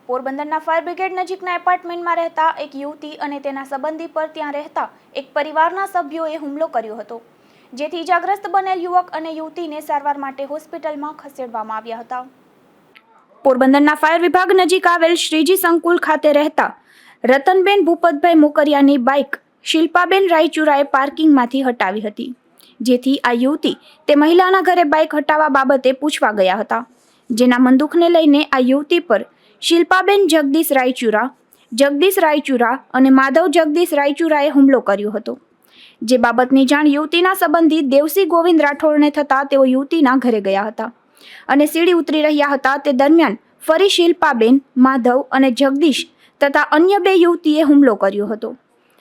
પોરબંદરના fire brigade નજીકના એપાર્ટમેન્ટમાં રહેતા એક યુવતી અને તેના સંબંધી પર ત્યાં રહેતા એક પરિવારના સભ્યોએ હુમલો કર્યો હતો, જેથી ઇજાગ્રસ્ત બનેલ યુવક અને યુવતીને સારવાર માટે હોસ્પિટલમાં ખસેડવામાં આવ્યા હતા. પોરબંદરના ફાયર વિભાગ નજીક આવેલ શ્રીજી સંકુલ ખાતે રહેતા રતનબેન ભૂપતભાઈ મોકરિયાની બાઇક શિલ્પાબેન રાયચુરાએ પાર્કિંગમાંથી હટાવી હતી, જેથી આ યુવતી તે મહિલાના ઘરે બાઇક હટાવવા બાબતે પૂછવા ગયા હતા, જેના બંદૂકને લઈને આ યુવતી પર શિલ્પાબેન જગદીશ રાયચુરા અને માધવ જગદીશ રાયચુરાએ હુમલો કર્યો હતો. જે બાબતની જાણ યુવતીના સંબંધી દેવસિંહ ગોવિંદ રાઠોડને થતા તેઓ યુવતીના ઘરે ગયા હતા અને સીડી ઉતરી રહ્યા હતા. તે દરમિયાન ફરી શિલ્પાબેન, માધવ અને જગદીશ તથા અન્ય બે યુવતીએ હુમલો કર્યો હતો.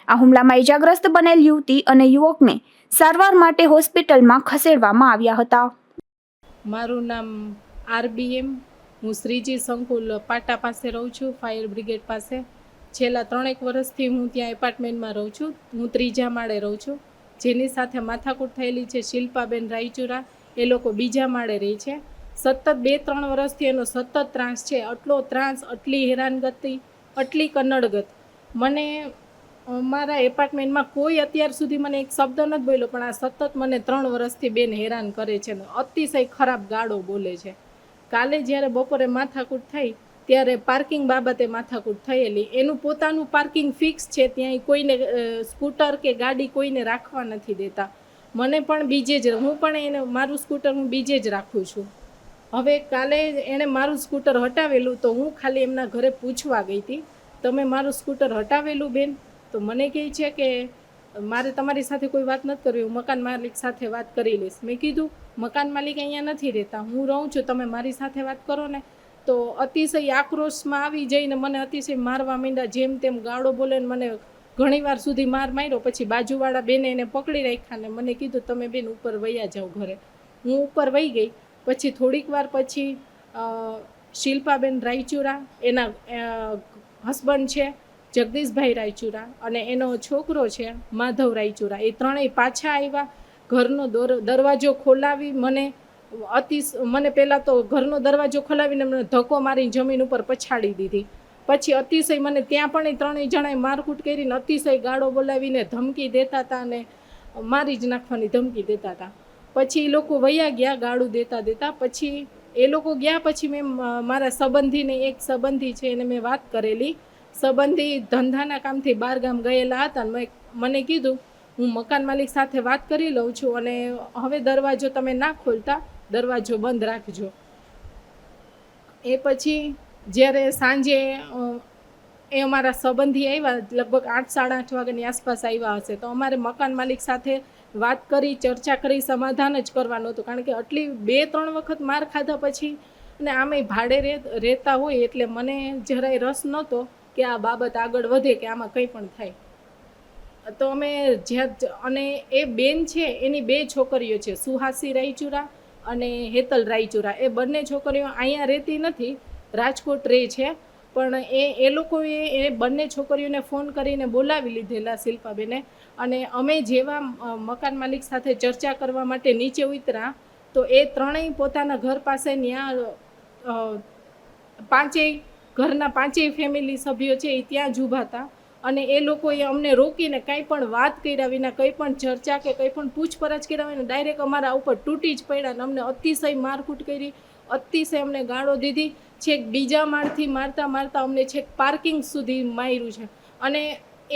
આ હુમલામાં ઇજાગ્રસ્ત બનેલ યુવતી અને યુવકને સારવાર માટે હોસ્પિટલમાં ખસેડવામાં આવ્યા હતા. મારું નામ RBM, હું શ્રીજી સંકુલ પાટા પાસે રહું છું, ફાયર બ્રિગેડ પાસે. છેલ્લા 3 વર્ષથી હું ત્યાં એપાર્ટમેન્ટમાં રહું છું. હું 3જા માળે રહું છું. જેની સાથે માથાકૂટ થયેલી છે શિલ્પાબેન રાયચુરા, એ લોકો 2જા માળે રહે છે. સતત 2-3 વર્ષથી એનો સતત ત્રાસ છે. આટલો ત્રાસ, આટલી હેરાનગતિ, આટલી કન્નડગત. મને મારા એપાર્ટમેન્ટમાં કોઈ અત્યાર સુધી મને એક શબ્દ નથી બોલ્યો, પણ આ સતત મને 3 વર્ષથી બેન હેરાન કરે છે. અતિશય ખરાબ ગાળો બોલે છે. કાલે જ્યારે બપોરે માથાકૂટ થઈ ત્યારે પાર્કિંગ બાબતે માથાકૂટ થયેલી. એનું પોતાનું પાર્કિંગ ફિક્સ છે, ત્યાં કોઈને સ્કૂટર કે ગાડી કોઈને રાખવા નથી દેતા. મને પણ બીજે જ, હું પણ એને મારું સ્કૂટર હું બીજે જ રાખું છું. હવે કાલે એણે મારું સ્કૂટર હટાવેલું તો હું ખાલી એમના ઘરે પૂછવા ગઈ હતી, તમે મારું સ્કૂટર હટાવેલું બેન? તો મને કહે છે કે મારે તમારી સાથે કોઈ વાત નથી કરવી, હું મકાન માલિક સાથે વાત કરી લઈશ. મેં કીધું મકાન માલિક અહીંયા નથી રહેતા, હું રહું છું, તમે મારી સાથે વાત કરો ને. તો અતિશય આક્રોશમાં આવી જઈને મને અતિશય મારવા માંડ્યા, જેમ તેમ ગાળો બોલે ને મને ઘણીવાર સુધી માર્યો. પછી બાજુવાળા બેને એને પકડી રાખ્યા ને મને કીધું તમે બેન ઉપર વયા જાઓ ઘરે. હું ઉપર વહી ગઈ. પછી થોડીક વાર પછી શિલ્પાબેન રાયચુરા, એના હસબન્ડ છે જગદીશભાઈ રાયચુરા અને એનો છોકરો છે માધવ રાયચુરા, એ ત્રણેય પાછા આવ્યા. ઘરનો દરવાજો ખોલાવી મને પહેલાં તો ઘરનો દરવાજો ખોલાવીને મને ધક્કો મારી જમીન ઉપર પછાડી દીધી. પછી અતિશય મને ત્યાં પણ એ ત્રણેય જણાએ મારકૂટ કરીને અતિશય ગાળો બોલાવીને ધમકી દેતા હતા અને મારી જ નાખવાની ધમકી દેતા હતા. પછી એ લોકો વયા ગયા ગાળું દેતા. પછી એ લોકો ગયા પછી મેં મારા સંબંધીને, એક સંબંધી છે એને મેં વાત કરેલી. સંબંધી ધંધાના કામથી બહાર ગામ ગયેલા હતા. મને કીધું હું મકાન માલિક સાથે વાત કરી લઉં છું અને હવે દરવાજો તમે ના ખોલતા, દરવાજો બંધ રાખજો. એ પછી જ્યારે સાંજે એ અમારા સંબંધી આવ્યા, લગભગ 8-8:30 વાગ્યાની આસપાસ આવ્યા હશે, તો અમારે મકાન માલિક સાથે વાત કરી, ચર્ચા કરી, સમાધાન જ કરવાનું હતું. કારણ કે આટલી 2-3 વખત માર ખાધા પછી અને આમેય ભાડે રહેતા હોય એટલે મને જરાય રસ નહોતો કે આ બાબત આગળ વધે કે આમાં કંઈ પણ થાય. તો અમે અને એ બેન છે એની 2 છોકરીઓ છે, સુહાસી રાયચુરા અને હેતલ રાયચુરા. એ બંને છોકરીઓ અહીંયા રહેતી નથી, રાજકોટ રહે છે. પણ એ લોકોએ એ બંને છોકરીઓને ફોન કરીને બોલાવી લીધેલા શિલ્પાબેને. અને અમે જેવા મકાન માલિક સાથે ચર્ચા કરવા માટે નીચે ઉતર્યા તો એ ત્રણેય પોતાના ઘર પાસે ત્યાં ઘરના 5 ફેમિલી સભ્યો છે એ ત્યાં જ ઊભા હતા. અને એ લોકોએ અમને રોકીને કંઈ પણ વાત કર્યા વિના, કંઈ પણ ચર્ચા કે કંઈ પણ પૂછપરછ કર્યા વિના ડાયરેક્ટ અમારા ઉપર તૂટી જ પડ્યા અને અમને અતિશય મારકૂટ કરી, અતિશય અમને ગાળો દીધી. છેક 2જા માળથી મારતા અમને છેક પાર્કિંગ સુધી માર્યું છે. અને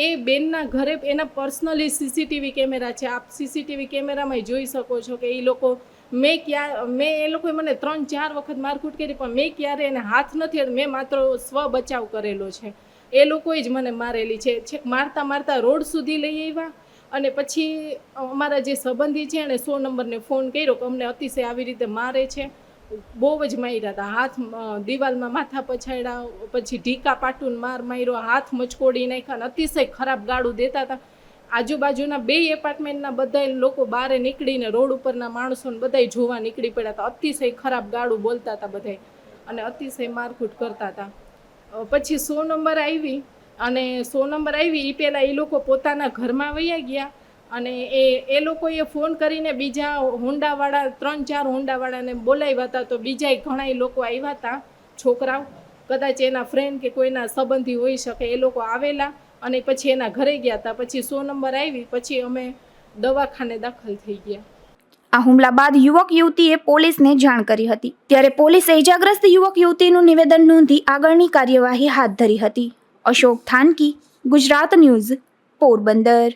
એ બેનના ઘરે એના પર્સનલી CCTV કેમેરા છે. આપ CCTV કેમેરામાં જોઈ શકો છો કે એ લોકો એ લોકોએ મને 3-4 વખત મારકૂટ કરી, પણ મેં ક્યારે એને હાથ નથી, મેં માત્ર સ્વ બચાવ કરેલો છે. એ લોકોએ જ મને મારેલી છે. છેક મારતા રોડ સુધી લઈ આવ્યા. અને પછી અમારા જે સંબંધી છે એણે 100 નંબરને ફોન કર્યો કે અમને અતિશય આવી રીતે મારે છે. બહુ જ માર્યા હતા. હાથ દિવાલમાં માથા પછાડ્યા, પછી ઢીકા પાટુન માર્યો, હાથ મચકોડી નાખ્યા, અતિશય ખરાબ ગાળું દેતા હતા. આજુબાજુના 2 એપાર્ટમેન્ટના બધા લોકો બહાર નીકળીને રોડ ઉપરના માણસોને બધા જોવા નીકળી પડ્યા હતા. અતિશય ખરાબ ગાળું બોલતા હતા બધા અને અતિશય મારકૂટ કરતા હતા. પછી 100 નંબર આવી અને 100 નંબર આવી એ પહેલાં એ લોકો પોતાના ઘરમાં વયા ગયા. અને એ લોકોએ ફોન કરીને બીજા હોન્ડાવાળા 3-4 હોન્ડાવાળાને બોલાવ્યા હતા. તો બીજા ઘણા લોકો આવ્યા હતા છોકરાઓ. કદાચ એના ફ્રેન્ડ કે કોઈના સંબંધી હોઈ શકે, એ લોકો આવેલા અને પછી એના ઘરે ગયા હતા. પછી 100 નંબર આવી, પછી અમે દવાખાને દાખલ થઈ ગયા. આ હુમલા બાદ યુવક યુવતીએ પોલીસને જાણ કરી હતી. ત્યારે પોલીસે ઇજાગ્રસ્ત યુવક યુવતીનું નિવેદન નોંધી આગળની કાર્યવાહી હાથ ધરી હતી. અશોક થાનકી, ગુજરાત ન્યૂઝ, પોરબંદર.